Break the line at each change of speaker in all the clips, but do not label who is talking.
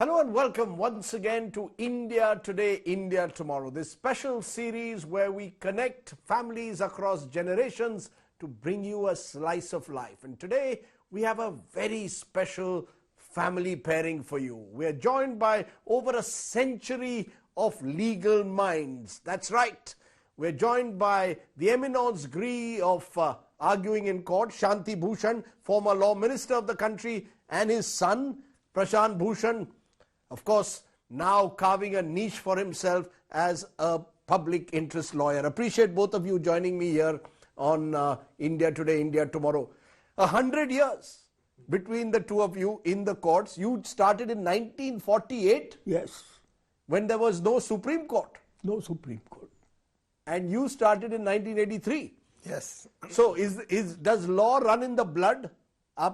Hello and welcome once again to India Today, India Tomorrow, this special series where we connect families across generations to bring you a slice of life. And today we have a very special family pairing for you. We are joined by over a century of legal minds. That's right. We're joined by the eminence gris of arguing in court, Shanti Bhushan, former law minister of the country, and his son, Prashant Bhushan, of course, now carving a niche for himself as a public interest lawyer. Appreciate both of you joining me here on India Today, India Tomorrow. 100 years between the two of you in the courts. You started in 1948.
Yes.
When there was no Supreme Court.
No Supreme Court.
And you started in 1983.
Yes.
So does law run in the blood?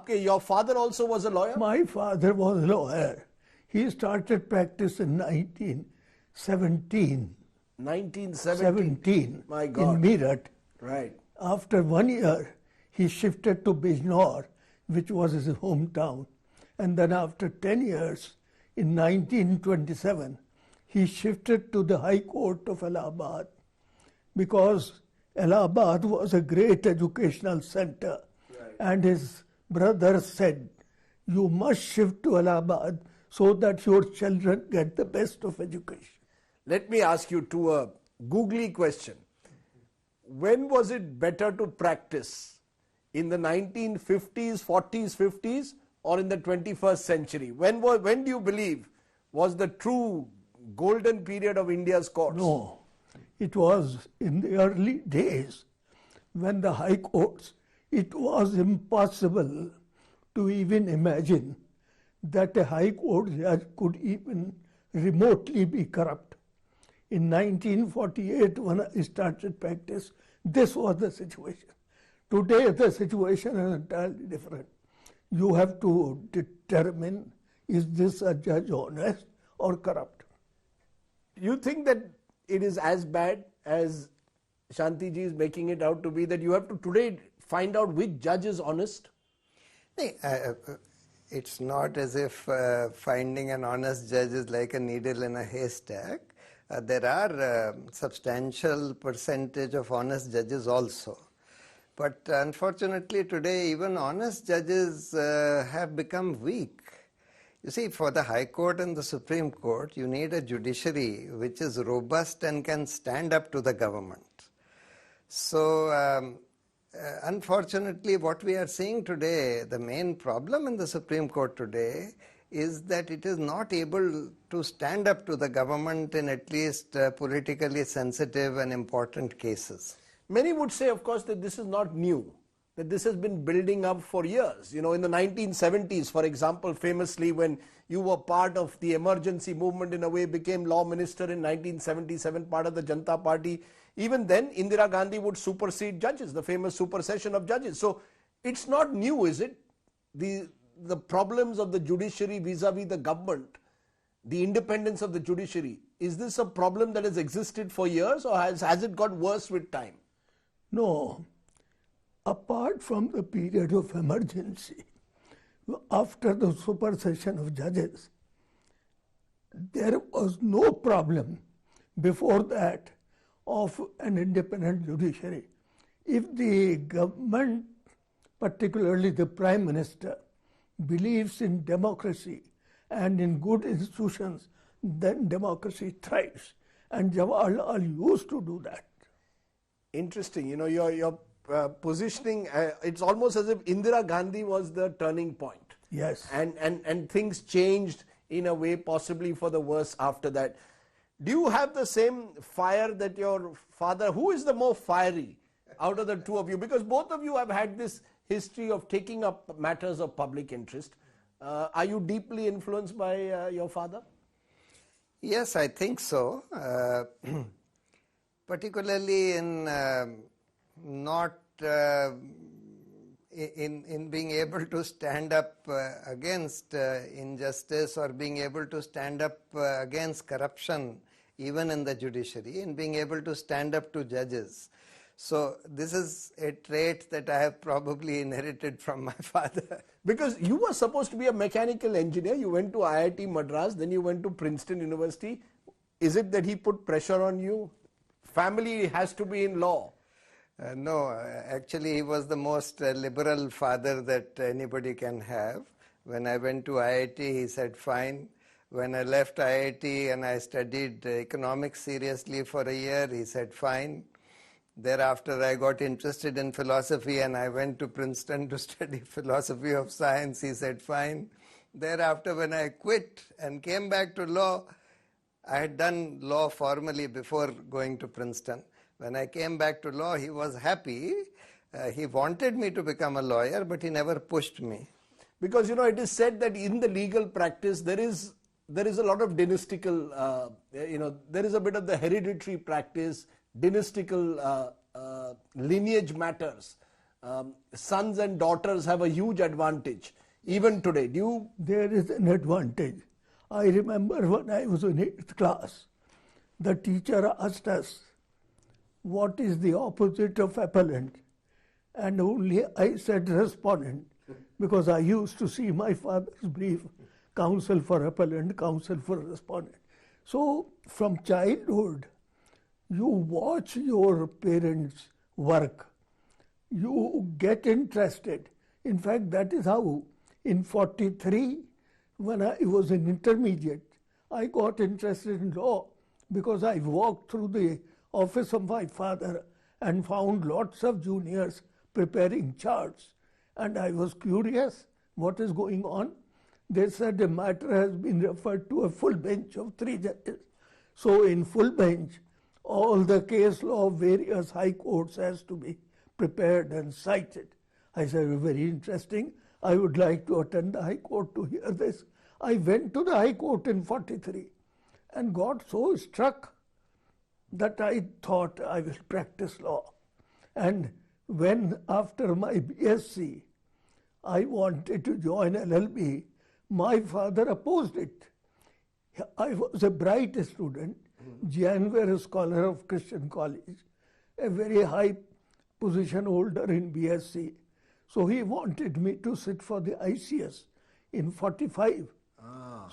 Your father also was a lawyer?
My father was a lawyer. He started practice in 1917.
1917? My God.
In Meerut.
Right.
After 1 year, he shifted to Bijnor, which was his hometown. And then after 10 years, in 1927, he shifted to the High Court of Allahabad because Allahabad was a great educational center. Right. And his brother said, you must shift to Allahabad so that your children get the best of education.
Let me ask you a googly question. When was it better to practice? In the 1950s, 40s, 50s, or in the 21st century? When do you believe was the true golden period of India's courts?
No, it was in the early days when the high courts, it was impossible to even imagine that a high court judge could even remotely be corrupt. In 1948, when I started practice, this was the situation. Today, the situation is entirely different. You have to determine, is this a judge honest or corrupt?
You think that it is as bad as Shanti ji is making it out to be, that you have to today find out which judge is honest?
It's not as if finding an honest judge is like a needle in a haystack. There are substantial percentage of honest judges also. But unfortunately today even honest judges have become weak. You see, for the High Court and the Supreme Court, you need a judiciary which is robust and can stand up to the government. So, unfortunately, what we are seeing today, the main problem in the Supreme Court today is that it is not able to stand up to the government in at least politically sensitive and important cases.
Many would say, of course, that this is not new, that this has been building up for years. You know, in the 1970s, for example, famously when you were part of the emergency movement, in a way became law minister in 1977, part of the Janata Party. Even then, Indira Gandhi would supersede judges, the famous supersession of judges. So it's not new, is it? The problems of the judiciary vis-a-vis the government, the independence of the judiciary, is this a problem that has existed for years, or has it got worse with time?
No. Apart from the period of emergency, after the supersession of judges, there was no problem before that of an independent judiciary. If the government, particularly the Prime Minister, believes in democracy and in good institutions, then democracy thrives. And Jawaharlal used to do that.
Interesting. You know, your positioning, it's almost as if Indira Gandhi was the turning point.
Yes.
And things changed in a way possibly for the worse after that. Do you have the same fire that your father, who is the more fiery out of the two of you? Because both of you have had this history of taking up matters of public interest. Are you deeply influenced by your father?
Yes, I think so. Particularly in not in being able to stand up against injustice, or being able to stand up against corruption even in the judiciary, and being able to stand up to judges. So this is a trait that I have probably inherited from my father.
Because you were supposed to be a mechanical engineer, you went to IIT Madras, then you went to Princeton University. Is it that he put pressure on you? Family has to be in law.
No, actually he was the most liberal father that anybody can have. When I went to IIT, he said fine. When I left IIT and I studied economics seriously for a year, he said fine. Thereafter I got interested in philosophy and I went to Princeton to study philosophy of science. He said fine. Thereafter when I quit and came back to law, I had done law formally before going to Princeton. When I came back to law, he was happy. He wanted me to become a lawyer, but he never pushed me.
Because, it is said that in the legal practice, there is a lot of dynastical, there is a bit of the hereditary practice, dynastical lineage matters. Sons and daughters have a huge advantage, even today.
There is an advantage. I remember when I was in 8th class, the teacher asked us, what is the opposite of appellant? And only I said respondent, because I used to see my father's brief, counsel for appellant, counsel for respondent. So from childhood, you watch your parents work. You get interested. In fact, that is how in 43, when I was an intermediate, I got interested in law because I walked through the office of my father and found lots of juniors preparing charts. And I was curious what is going on. They said the matter has been referred to a full bench of 3 judges. So in full bench, all the case law of various high courts has to be prepared and cited. I said, very interesting. I would like to attend the high court to hear this. I went to the high court in 43 and got so struck that I thought I will practice law. And when after my BSc, I wanted to join LLB, my father opposed it. I was a bright student, January scholar of Christian College, a very high position holder in BSc. So he wanted me to sit for the ICS in 45.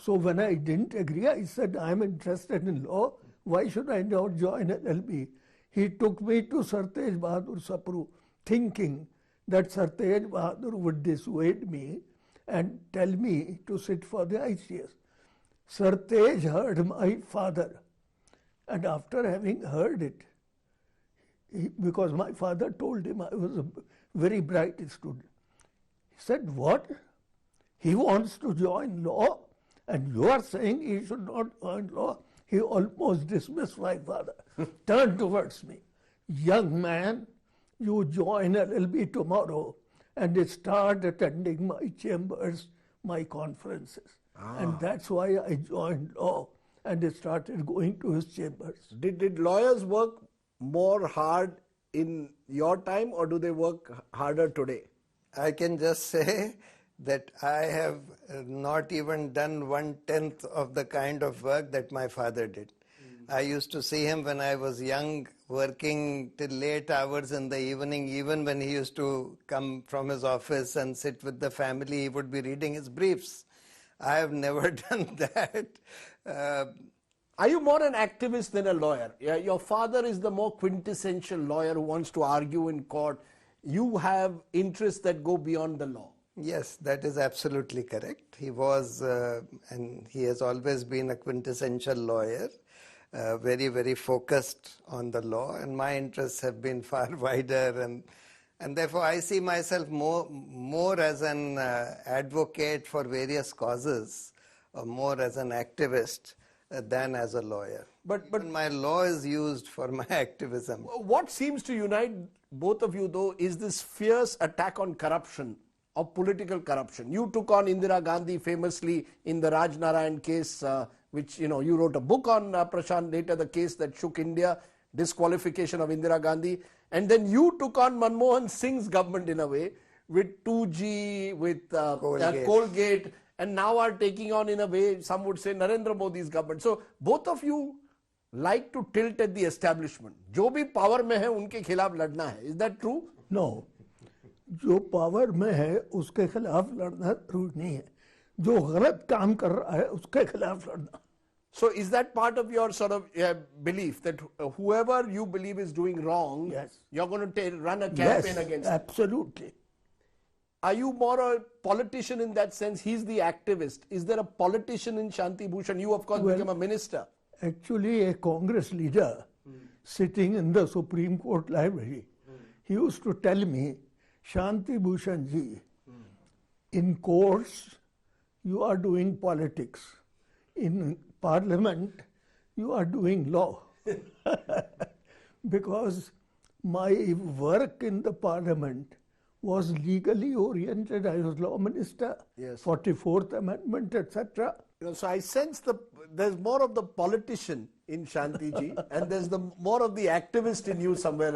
So when I didn't agree, I said, I'm interested in law. Why should I not join LLB? He took me to Sir Tej Bahadur Sapru, thinking that Sir Tej Bahadur would dissuade me and tell me to sit for the ICS. Sir Tej heard my father, and after having heard it, because my father told him I was a very bright student, he said, what? He wants to join law, and you are saying he should not join law? He almost dismissed my father, turned towards me. Young man, you join LLB tomorrow and start attending my chambers, my conferences. And that's why I joined law and started going to his chambers.
Did lawyers work more hard in your time, or do they work harder today?
I can just say that I have not even done 1/10 of the kind of work that my father did. I used to see him when I was young, working till late hours in the evening. Even when he used to come from his office and sit with the family, he would be reading his briefs. I have never done that.
Are you more an activist than a lawyer? Your father is the more quintessential lawyer who wants to argue in court. You have interests that go beyond the law.
Yes, that is absolutely correct. He was, and he has always been a quintessential lawyer, very, very focused on the law, and my interests have been far wider, and therefore I see myself more as an advocate for various causes, or more as an activist than as a lawyer. But my law is used for my activism.
What seems to unite both of you, though, is this fierce attack on corruption, of political corruption. You took on Indira Gandhi famously in the Raj Narayan case, which you wrote a book on, Prashant, later, the case that shook India, disqualification of Indira Gandhi. And then you took on Manmohan Singh's government in a way, with 2G, with Colgate, and now are taking on, in a way, some would say, Narendra Modi's government. So both of you like to tilt at the establishment. जो भी power में है उनके खिलाफ लड़ना है. Is that true?
No. जो power में है उसके खिलाफ लड़ना जरूरी नहीं है. जो गलत काम कर रहा है उसके खिलाफ लड़ना.
So is that part of your sort of belief that whoever you believe is doing wrong,
Yes.
you're going to run a campaign
Yes,
against them?
absolutely.
Are you more a politician in that sense? He's the activist. Is there a politician in Shanti Bhushan? You, of course, became a minister.
Actually, a Congress leader sitting in the Supreme Court library, he used to tell me, Shanti Bhushan ji, in courts, you are doing politics. In parliament, you are doing law. Because my work in the parliament was legally oriented. I was law minister,
Yes.
44th Amendment, etc.
So I sense there's more of the politician in Shanti ji, and there's more of the activist in you somewhere,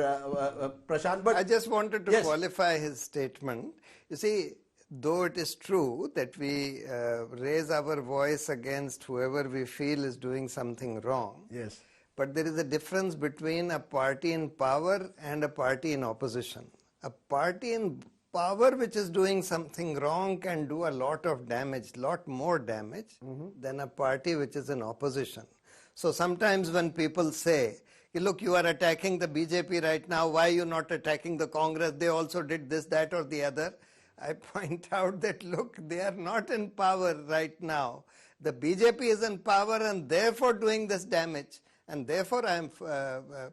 Prashant. But
I just wanted to
Yes.
qualify his statement. You see, though it is true that we raise our voice against whoever we feel is doing something wrong,
Yes.
but there is a difference between a party in power and a party in opposition. A party in power which is doing something wrong can do a lot of damage, lot more damage than a party which is in opposition. So sometimes when people say, look, you are attacking the BJP right now, why are you not attacking the Congress? They also did this, that or the other. I point out that, look, they are not in power right now. The BJP is in power and therefore doing this damage. And therefore I am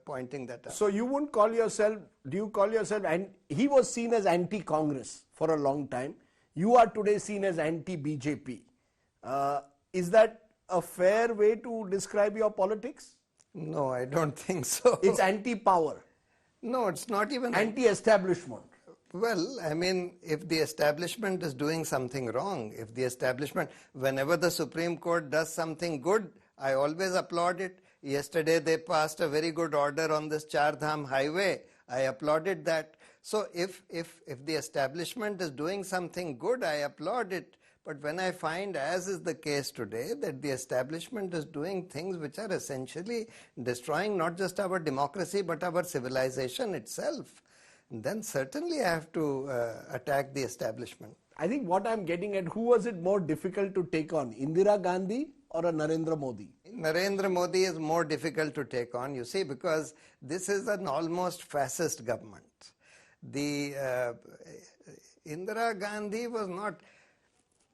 pointing that out.
So you wouldn't call yourself, do you call yourself, and he was seen as anti-Congress for a long time. You are today seen as anti-BJP. Is that a fair way to describe your politics?
No, I don't think so.
It's anti-power,
No, it's not even...
anti-establishment.
Well, I mean, if the establishment is doing something wrong, if the establishment, whenever the Supreme Court does something good, I always applaud it. Yesterday they passed a very good order on this Char Dham highway. I applauded that. So if the establishment is doing something good, I applaud it. But when I find, as is the case today, that the establishment is doing things which are essentially destroying not just our democracy but our civilization itself, then certainly I have to attack the establishment.
I think what I'm getting at, who was it more difficult to take on, Indira Gandhi or a Narendra Modi?
Narendra Modi is more difficult to take on, you see, because this is an almost fascist government. The Indira Gandhi was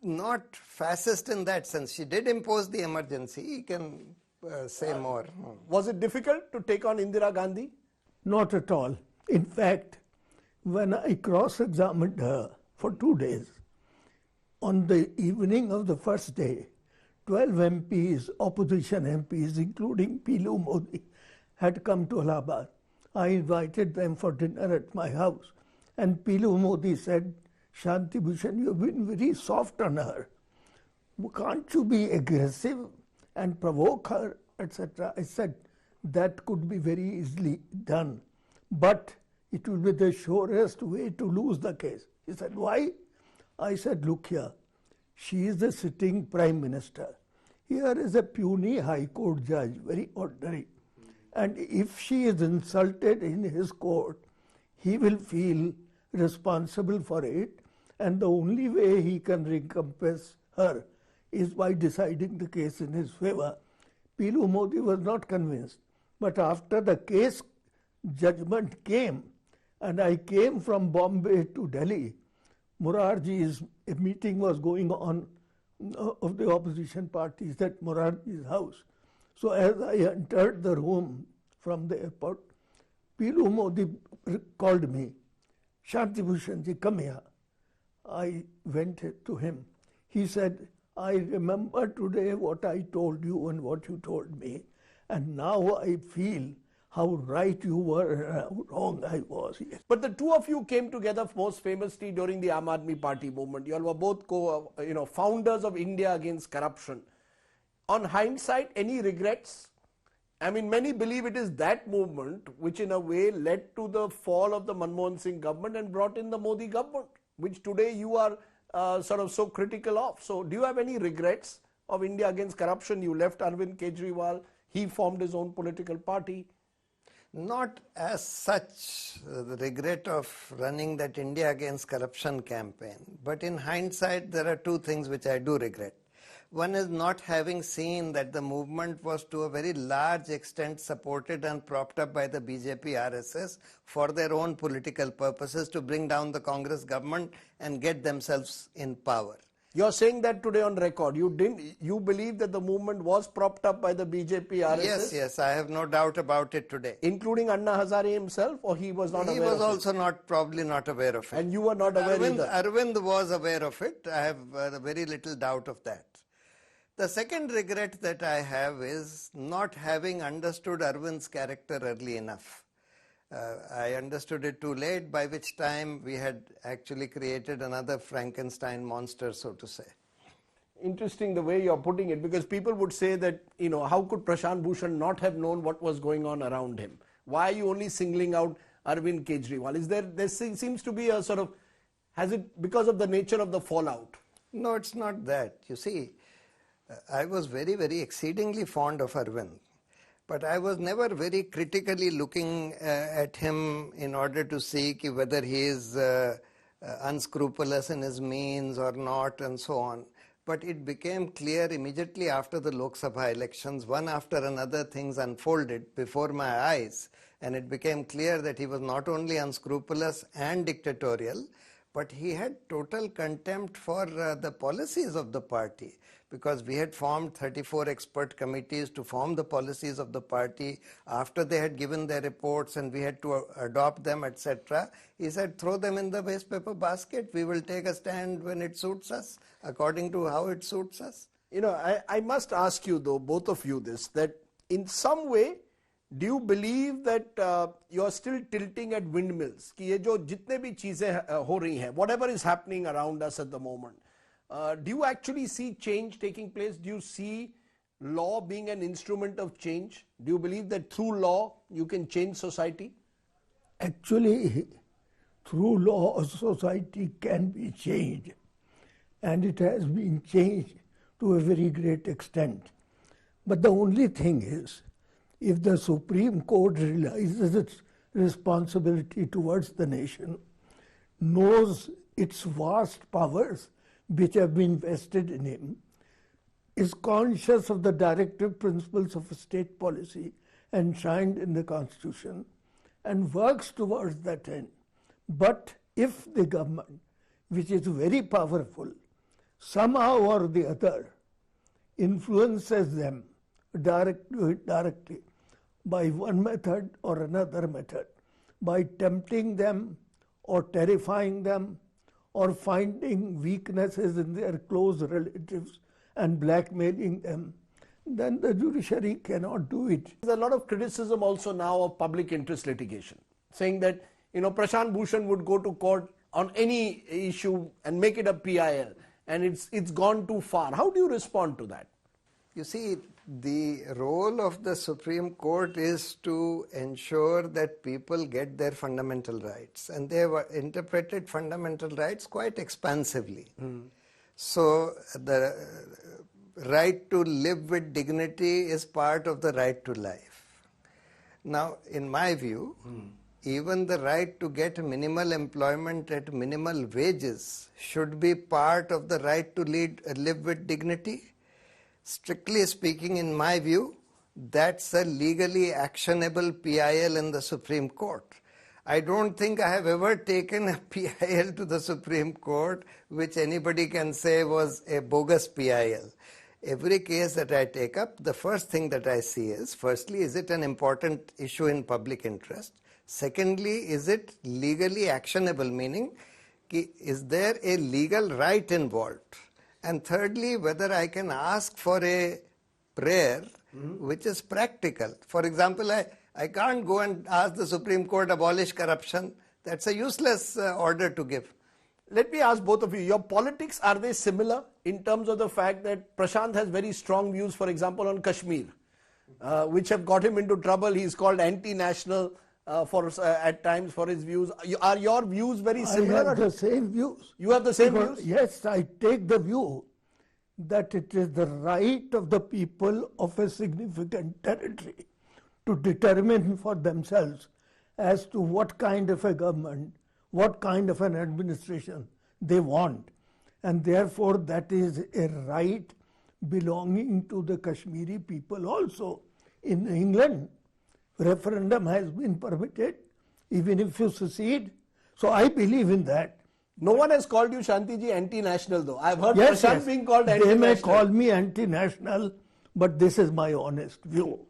not fascist in that sense. She did impose the emergency. You can say more.
Was it difficult to take on Indira Gandhi?
Not at all. In fact, when I cross-examined her for 2 days, on the evening of the first day, 12 MPs, opposition MPs, including Pilu Modi, had come to Allahabad. I invited them for dinner at my house. And Pilu Modi said, Shanti Bhushan, you have been very soft on her. Can't you be aggressive and provoke her, etc.? I said, that could be very easily done. But it will be the surest way to lose the case. He said, why? I said, look here, she is the sitting prime minister. Here is a puny high court judge, very ordinary. And if she is insulted in his court, he will feel responsible for it. And the only way he can recompense her is by deciding the case in his favor. Pilu Modi was not convinced. But after the case judgment came, and I came from Bombay to Delhi, Morarji's meeting was going on of the opposition parties at Morarji's house. So as I entered the room from the airport, Pilu Modi called me, Shanti Bhushan ji, come here. I went to him. He said, I remember today what I told you and what you told me, and now I feel how right you were and how wrong I was. Yes.
But the two of you came together most famously during the Aam Aadmi Party movement. You all were both founders of India Against Corruption. On hindsight, any regrets? I mean, many believe it is that movement which in a way led to the fall of the Manmohan Singh government and brought in the Modi government, which today you are sort of so critical of. So do you have any regrets of India Against Corruption? You left Arvind Kejriwal, He formed his own political party.
Not as such the regret of running that India Against Corruption campaign, but in hindsight there are two things which I do regret. One is not having seen that the movement was to a very large extent supported and propped up by the BJP RSS for their own political purposes to bring down the Congress government and get themselves in power.
You're saying that today on record. You believe that the movement was propped up by the BJP RSS?
Yes, I have no doubt about it today.
Including Anna Hazare himself, or he was not aware of it?
He was also probably not aware of it.
And you were not aware either?
Arvind was aware of it. I have very little doubt of that. The second regret that I have is not having understood Arvind's character early enough. I understood it too late, by which time we had actually created another Frankenstein monster, so to say.
Interesting the way you're putting it, because people would say that, how could Prashant Bhushan not have known what was going on around him? Why are you only singling out Arvind Kejriwal? There seems to be a sort of, has it because of the nature of the fallout?
No, it's not that. You see, I was very, very exceedingly fond of Arvind. But I was never very critically looking at him in order to see whether he is unscrupulous in his means or not and so on. But it became clear immediately after the Lok Sabha elections, one after another things unfolded before my eyes. And it became clear that he was not only unscrupulous and dictatorial, but he had total contempt for the policies of the party. Because we had formed 34 expert committees to form the policies of the party after they had given their reports and we had to adopt them, etc. He said, throw them in the waste paper basket. We will take a stand when it suits us, according to how it suits us.
I must ask you though, both of you this, that in some way, do you believe that you are still tilting at windmills? कि ये जो जितने भी चीजें हो रही हैं, whatever is happening around us at the moment, do you actually see change taking place? Do you see law being an instrument of change? Do you believe that through law you can change society?
Actually, through law, society can be changed. And it has been changed to a very great extent. But the only thing is, if the Supreme Court realizes its responsibility towards the nation, knows its vast powers which have been vested in him, is conscious of the directive principles of state policy enshrined in the Constitution, and works towards that end. But if the government, which is very powerful, somehow or the other influences them directly by one method or another method, by tempting them or terrifying them, or finding weaknesses in their close relatives and blackmailing them, then the judiciary cannot do it.
There's a lot of criticism also now of public interest litigation, saying that Prashant Bhushan would go to court on any issue and make it a PIL, and it's gone too far. How do you respond to that?
You see, the role of the Supreme Court is to ensure that people get their fundamental rights, and they have interpreted fundamental rights quite expansively. So the right to live with dignity is part of the right to life. Now, in my view, even the right to get minimal employment at minimal wages should be part of the right to live with dignity. Strictly speaking, in my view, that's a legally actionable PIL in the Supreme Court. I don't think I have ever taken a PIL to the Supreme Court which anybody can say was a bogus PIL. Every case that I take up, the first thing that I see is, firstly, is it an important issue in public interest? Secondly, is it legally actionable, meaning, is there a legal right involved? And thirdly, whether I can ask for a prayer which is practical. For example, I can't go and ask the Supreme Court abolish corruption. That's a useless order to give.
Let me ask both of you, your politics, are they similar in terms of the fact that Prashant has very strong views, for example, on Kashmir, which have got him into trouble? He's called anti-national at times for his views. Are your views very similar?
I have the same views.
You have the same views?
Yes, I take the view that it is the right of the people of a significant territory to determine for themselves as to what kind of a government, what kind of an administration they want. And therefore that is a right belonging to the Kashmiri people also. In England, referendum has been permitted even if you secede. So I believe in that.
No one has called you, Shanti ji, anti-national though. I've heard Prashant being called anti-national.
They may call me anti-national, but this is my honest view.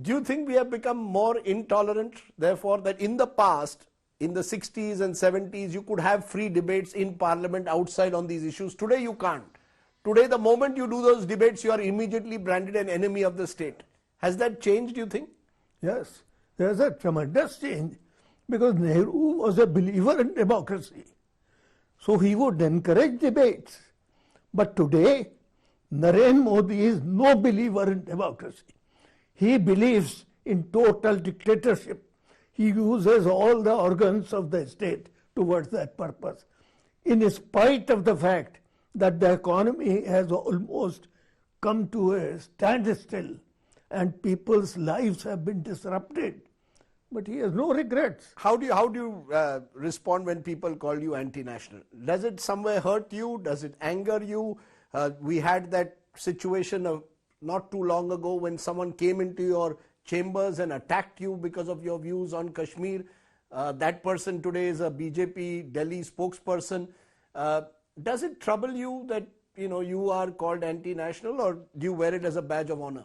Do you think we have become more intolerant, therefore, that in the past, in the 60s and 70s, you could have free debates in parliament outside on these issues? Today you can't. Today, the moment you do those debates, you are immediately branded an enemy of the state. Has that changed, do you think?
Yes, there's a tremendous change because Nehru was a believer in democracy. So he would encourage debates. But today, Narendra Modi is no believer in democracy. He believes in total dictatorship. He uses all the organs of the state towards that purpose. In spite of the fact that the economy has almost come to a standstill and people's lives have been disrupted. But he has no regrets.
How do you respond when people call you anti-national? Does it somewhere hurt you? Does it anger you? We had that situation of not too long ago when someone came into your chambers and attacked you because of your views on Kashmir. That person today is a BJP Delhi spokesperson. Does it trouble you that you are called anti-national, or do you wear it as a badge of honor?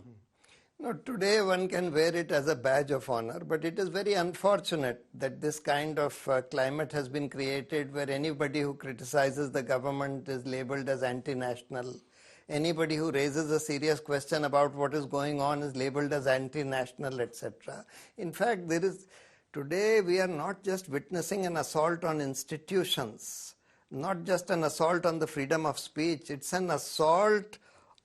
No, today one can wear it as a badge of honor, but it is very unfortunate that this kind of climate has been created where anybody who criticizes the government is labeled as anti-national. Anybody who raises a serious question about what is going on is labeled as anti-national, etc. In fact, today we are not just witnessing an assault on institutions, not just an assault on the freedom of speech, it's an assault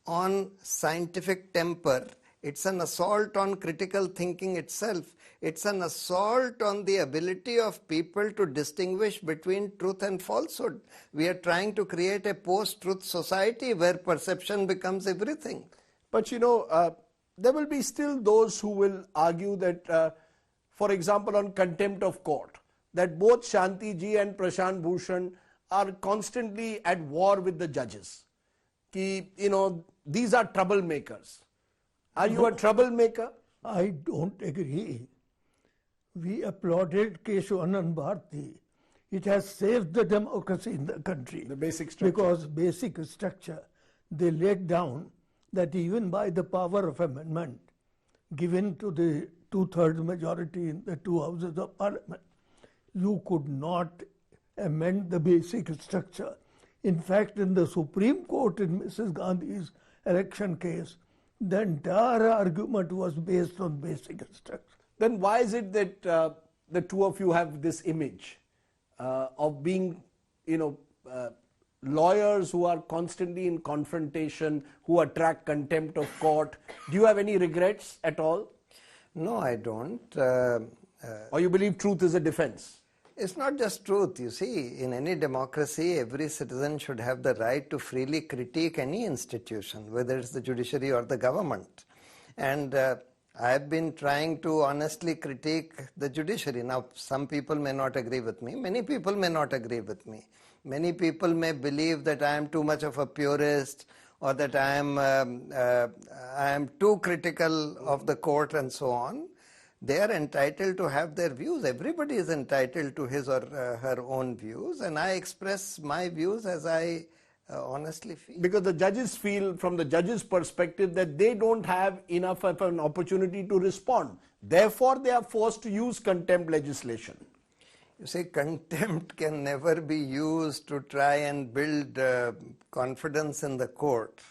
on scientific temper. It's an assault on critical thinking itself. It's an assault on the ability of people to distinguish between truth and falsehood. We are trying to create a post-truth society where perception becomes everything.
But there will be still those who will argue that, for example, on contempt of court, that both Shanti ji and Prashant Bhushan are constantly at war with the judges. These are troublemakers. Are you a troublemaker?
I don't agree. We applauded Keshavanand Bharati. It has saved the democracy in the country.
The basic structure.
Because basic structure, they laid down that even by the power of amendment given to the two-thirds majority in the two houses of parliament, you could not amend the basic structure. In fact, in the Supreme Court in Mrs. Gandhi's election case, the entire argument was based on basic structure.
Then why is it that the two of you have this image of being, lawyers who are constantly in confrontation, who attract contempt of court? Do you have any regrets at all?
No, I don't.
Or you believe truth is a defense?
It's not just truth. You see, in any democracy, every citizen should have the right to freely critique any institution, whether it's the judiciary or the government. And I've been trying to honestly critique the judiciary. Now, some people may not agree with me. Many people may not agree with me. Many people may believe that I am too much of a purist, or that I am too critical of the court and so on. They are entitled to have their views. Everybody is entitled to his or her own views, and I express my views as I honestly feel.
Because the judges feel, from the judges' perspective, that they don't have enough of an opportunity to respond. Therefore, they are forced to use contempt legislation.
You see, contempt can never be used to try and build confidence in the court.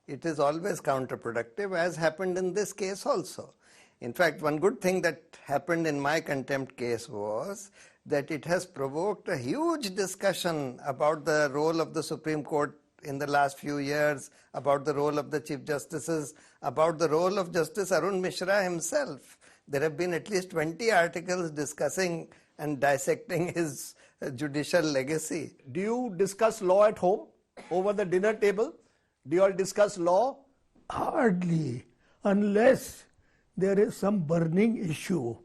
It is always counterproductive, as happened in this case also. In fact, one good thing that happened in my contempt case was that it has provoked a huge discussion about the role of the Supreme Court in the last few years, about the role of the Chief Justices, about the role of Justice Arun Mishra himself. There have been at least 20 articles discussing and dissecting his judicial legacy.
Do you discuss law at home over the dinner table? Do you all discuss law?
Hardly, unless there is some burning issue.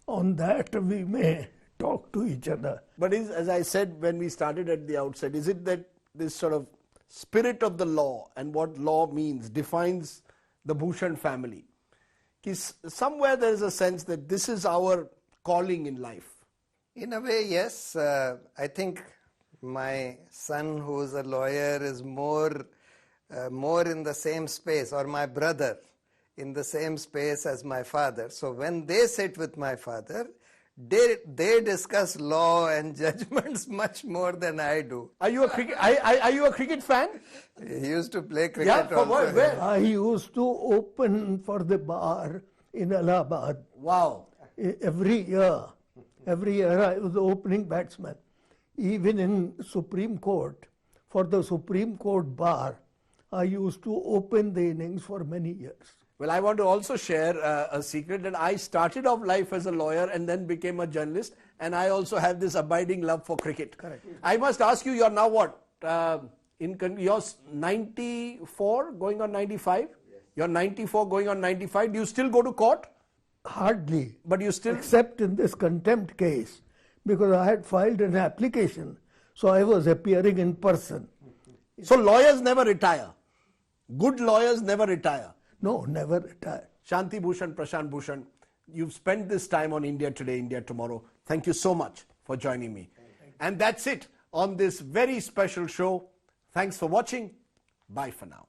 On that we may talk to each other.
But as I said when we started at the outset, is it that this sort of spirit of the law and what law means defines the Bhushan family? Somewhere there is a sense that this is our calling in life.
In a way, yes. I think my son, who is a lawyer, is more in the same space, or my brother in the same space as my father. So when they sit with my father, they discuss law and judgments much more than I do.
Are you a cricket fan?
He used to play cricket
Yeah, for
also.
what? Where?
I used to open for the bar in Allahabad.
Wow.
Every year I was the opening batsman. Even in Supreme Court, for the Supreme Court bar, I used to open the innings for many years.
Well, I want to also share a secret that I started off life as a lawyer and then became a journalist, and I also have this abiding love for cricket.
Correct.
I must ask you, you're now what? You're 94 going on 95? Yes. You're 94 going on 95. Do you still go to court?
Hardly.
But you still...
Except in this contempt case, because I had filed an application, so I was appearing in person.
So lawyers never retire. Good lawyers never retire.
No, never retired.
Shanti Bhushan Prashant Bhushan, you've spent this time on India Today, India Tomorrow. Thank you so much for joining me. And that's it on this very special show. Thanks for watching. Bye for now.